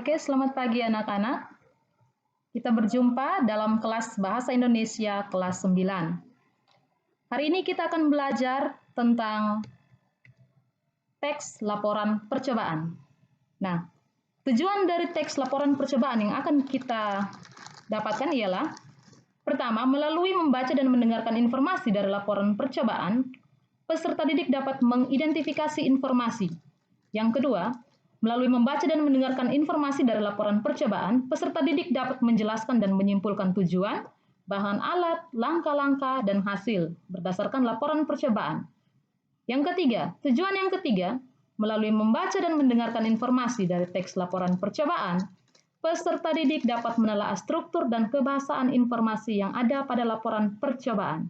Oke, selamat pagi anak-anak. Kita berjumpa dalam kelas Bahasa Indonesia kelas 9. Hari ini kita akan belajar tentang teks laporan percobaan. Nah, tujuan dari teks laporan percobaan yang akan kita dapatkan ialah pertama, melalui membaca dan mendengarkan informasi dari laporan percobaan, peserta didik dapat mengidentifikasi informasi. Yang kedua, melalui membaca dan mendengarkan informasi dari laporan percobaan, peserta didik dapat menjelaskan dan menyimpulkan tujuan, bahan alat, langkah-langkah, dan hasil berdasarkan laporan percobaan. Yang ketiga, tujuan yang ketiga, melalui membaca dan mendengarkan informasi dari teks laporan percobaan, peserta didik dapat menelaah struktur dan kebahasaan informasi yang ada pada laporan percobaan.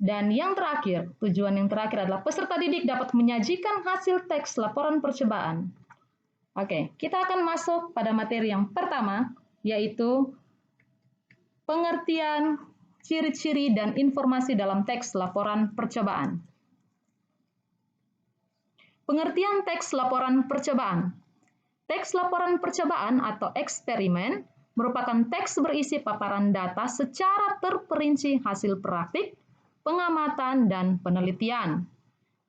Dan yang terakhir, tujuan yang terakhir adalah peserta didik dapat menyajikan hasil teks laporan percobaan. Oke, kita akan masuk pada materi yang pertama, yaitu pengertian, ciri-ciri, dan informasi dalam teks laporan percobaan. Pengertian teks laporan percobaan. Teks laporan percobaan atau eksperimen merupakan teks berisi paparan data secara terperinci hasil praktik, pengamatan, dan penelitian.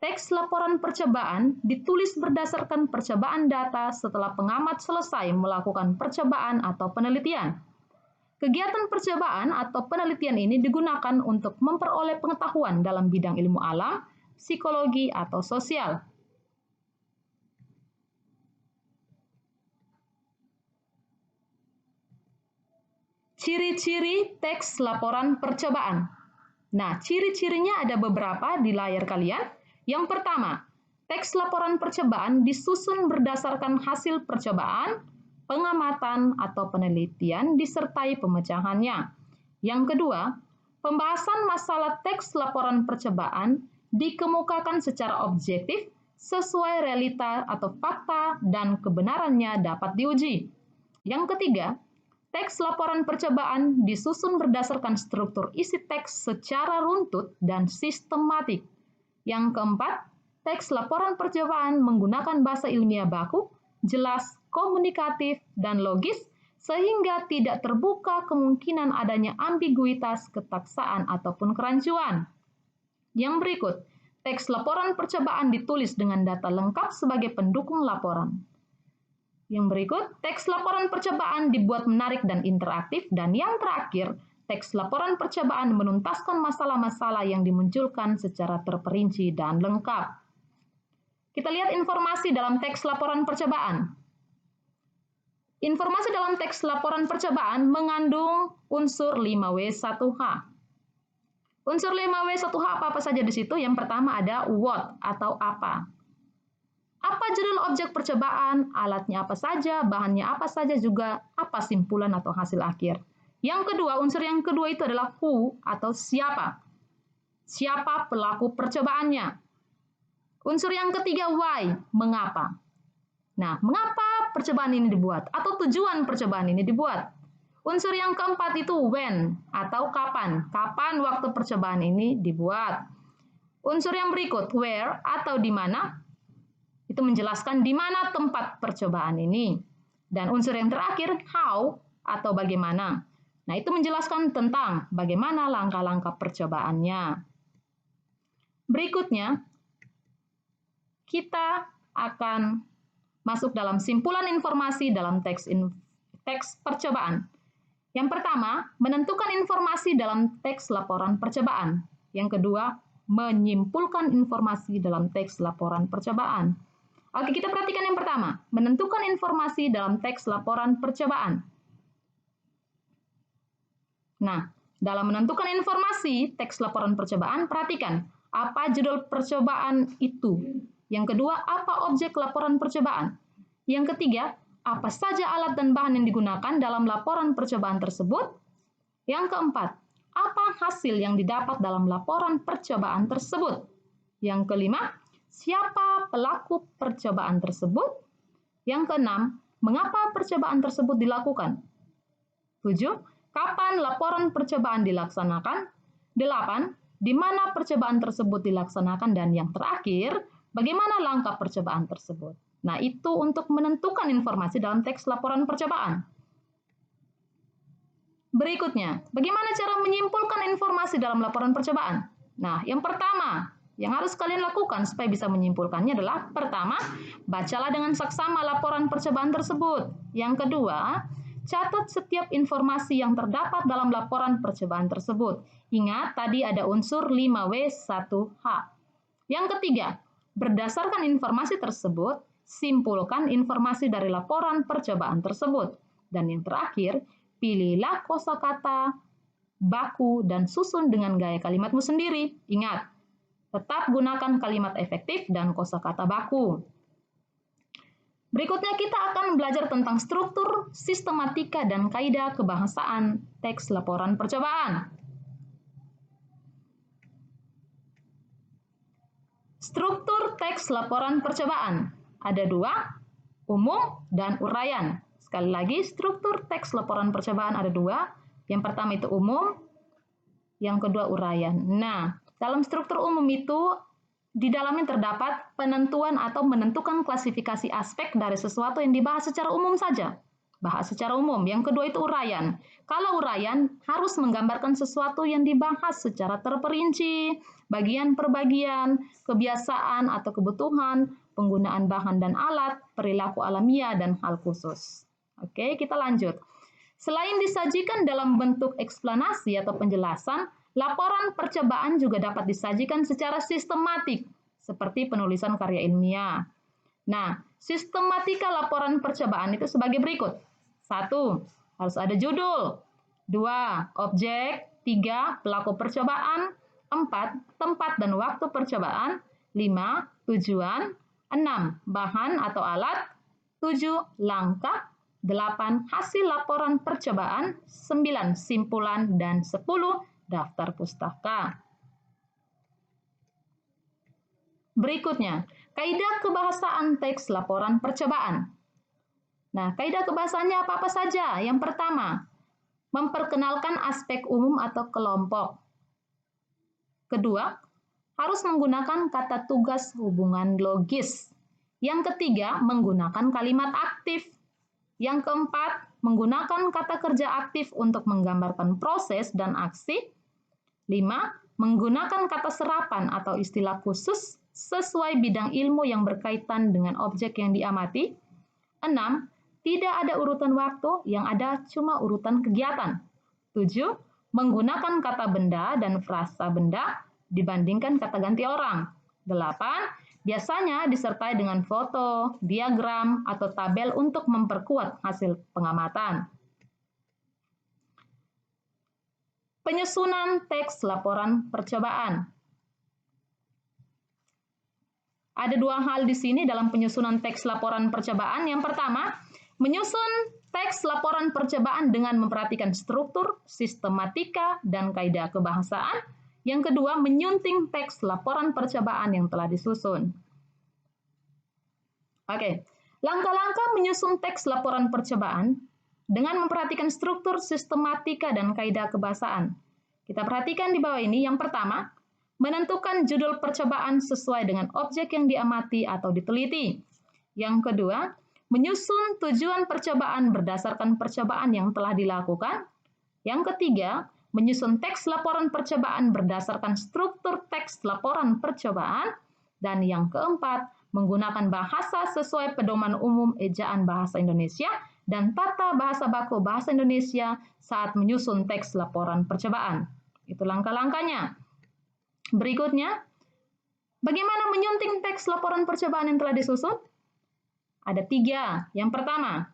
Teks laporan percobaan ditulis berdasarkan percobaan data setelah pengamat selesai melakukan percobaan atau penelitian. Kegiatan percobaan atau penelitian ini digunakan untuk memperoleh pengetahuan dalam bidang ilmu alam, psikologi, atau sosial. Ciri-ciri teks laporan percobaan. Nah, ciri-cirinya ada beberapa di layar kalian. Yang pertama, teks laporan percobaan disusun berdasarkan hasil percobaan, pengamatan, atau penelitian disertai pemecahannya. Yang kedua, pembahasan masalah teks laporan percobaan dikemukakan secara objektif sesuai realita atau fakta dan kebenarannya dapat diuji. Yang ketiga, teks laporan percobaan disusun berdasarkan struktur isi teks secara runtut dan sistematik. Yang keempat, teks laporan percobaan menggunakan bahasa ilmiah baku, jelas, komunikatif, dan logis, sehingga tidak terbuka kemungkinan adanya ambiguitas, ketaksaan, ataupun kerancuan. Yang berikut, teks laporan percobaan ditulis dengan data lengkap sebagai pendukung laporan. Yang berikut, teks laporan percobaan dibuat menarik dan interaktif. Dan yang terakhir, teks laporan percobaan menuntaskan masalah-masalah yang dimunculkan secara terperinci dan lengkap. Kita lihat informasi dalam teks laporan percobaan. Informasi dalam teks laporan percobaan mengandung unsur 5W1H. Unsur 5W1H apa saja di situ? Yang pertama ada what atau apa. Apa judul objek percobaan, alatnya apa saja, bahannya apa saja, juga apa simpulan atau hasil akhir. Yang kedua, unsur yang kedua itu adalah who atau siapa. Siapa pelaku percobaannya. Unsur yang ketiga why, mengapa. Nah, mengapa percobaan ini dibuat atau tujuan percobaan ini dibuat. Unsur yang keempat itu when atau kapan. Kapan waktu percobaan ini dibuat. Unsur yang berikut where atau di mana. Itu menjelaskan di mana tempat percobaan ini. Dan unsur yang terakhir, how, atau bagaimana. Nah, itu menjelaskan tentang bagaimana langkah-langkah percobaannya. Berikutnya, kita akan masuk dalam simpulan informasi dalam teks percobaan. Yang pertama, menentukan informasi dalam teks laporan percobaan. Yang kedua, menyimpulkan informasi dalam teks laporan percobaan. Oke, kita perhatikan yang pertama, menentukan informasi dalam teks laporan percobaan. Nah, dalam menentukan informasi teks laporan percobaan, perhatikan apa judul percobaan itu. Yang kedua, apa objek laporan percobaan. Yang ketiga, apa saja alat dan bahan yang digunakan dalam laporan percobaan tersebut. Yang keempat, apa hasil yang didapat dalam laporan percobaan tersebut. Yang kelima, siapa pelaku percobaan tersebut? Yang keenam, mengapa percobaan tersebut dilakukan? 7. Kapan laporan percobaan dilaksanakan? 8. Di mana percobaan tersebut dilaksanakan? Dan yang terakhir, bagaimana langkah percobaan tersebut? Nah, itu untuk menentukan informasi dalam teks laporan percobaan. Berikutnya, bagaimana cara menyimpulkan informasi dalam laporan percobaan? Nah, yang pertama, yang harus kalian lakukan supaya bisa menyimpulkannya adalah, pertama, bacalah dengan saksama laporan percobaan tersebut. Yang kedua, catat setiap informasi yang terdapat dalam laporan percobaan tersebut. Ingat, tadi ada unsur 5W1H. Yang ketiga, berdasarkan informasi tersebut, simpulkan informasi dari laporan percobaan tersebut. Dan yang terakhir, pilihlah kosakata, baku, dan susun dengan gaya kalimatmu sendiri. Ingat, tetap gunakan kalimat efektif dan kosakata baku. Berikutnya kita akan belajar tentang struktur, sistematika, dan kaidah kebahasaan teks laporan percobaan. Struktur teks laporan percobaan. Ada dua, umum dan uraian. Sekali lagi, struktur teks laporan percobaan ada dua. Yang pertama itu umum, yang kedua uraian. Nah, dalam struktur umum itu, di dalamnya terdapat penentuan atau menentukan klasifikasi aspek dari sesuatu yang dibahas secara umum saja. Bahas secara umum. Yang kedua itu uraian. Kalau uraian harus menggambarkan sesuatu yang dibahas secara terperinci, bagian per bagian, kebiasaan atau kebutuhan, penggunaan bahan dan alat, perilaku alamiah, dan hal khusus. Oke, kita lanjut. Selain disajikan dalam bentuk eksplanasi atau penjelasan, laporan percobaan juga dapat disajikan secara sistematik, seperti penulisan karya ilmiah. Nah, sistematika laporan percobaan itu sebagai berikut. 1. Harus ada judul. 2. Objek. 3. Pelaku percobaan. 4. Tempat dan waktu percobaan. 5. Tujuan. 6. Bahan atau alat. 7. Langkah. 8. Hasil laporan percobaan. 9. Simpulan. Dan 10. Daftar pustaka. Berikutnya, kaidah kebahasaan teks laporan percobaan. Nah, kaidah kebahasaannya apa-apa saja? Yang pertama, memperkenalkan aspek umum atau kelompok. Kedua, harus menggunakan kata tugas hubungan logis. Yang ketiga, menggunakan kalimat aktif. Yang keempat, menggunakan kata kerja aktif untuk menggambarkan proses dan aksi. 5. Menggunakan kata serapan atau istilah khusus sesuai bidang ilmu yang berkaitan dengan objek yang diamati. 6. Tidak ada urutan waktu, yang ada cuma urutan kegiatan. 7. Menggunakan kata benda dan frasa benda dibandingkan kata ganti orang. 8. Biasanya disertai dengan foto, diagram, atau tabel untuk memperkuat hasil pengamatan. Penyusunan teks laporan percobaan. Ada dua hal di sini dalam penyusunan teks laporan percobaan. Yang pertama, menyusun teks laporan percobaan dengan memperhatikan struktur, sistematika, dan kaidah kebahasaan. Yang kedua, menyunting teks laporan percobaan yang telah disusun. Oke, langkah-langkah menyusun teks laporan percobaan dengan memperhatikan struktur, sistematika, dan kaidah kebahasaan. Kita perhatikan di bawah ini. Yang pertama, menentukan judul percobaan sesuai dengan objek yang diamati atau diteliti. Yang kedua, menyusun tujuan percobaan berdasarkan percobaan yang telah dilakukan. Yang ketiga, menyusun teks laporan percobaan berdasarkan struktur teks laporan percobaan. Dan yang keempat, menggunakan bahasa sesuai pedoman umum ejaan bahasa Indonesia dan tata bahasa baku bahasa Indonesia saat menyusun teks laporan percobaan. Itu langkah-langkahnya. Berikutnya, bagaimana menyunting teks laporan percobaan yang telah disusun? Ada 3. Yang pertama,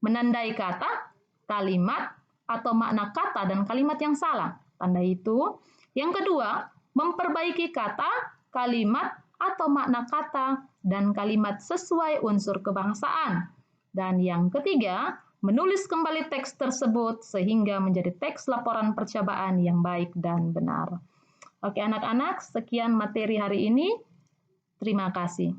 menandai kata, kalimat, atau makna kata dan kalimat yang salah. Tanda itu. Yang kedua, memperbaiki kata, kalimat, atau makna kata dan kalimat sesuai unsur kebahasaan. Dan yang ketiga, menulis kembali teks tersebut sehingga menjadi teks laporan percobaan yang baik dan benar. Oke anak-anak, sekian materi hari ini. Terima kasih.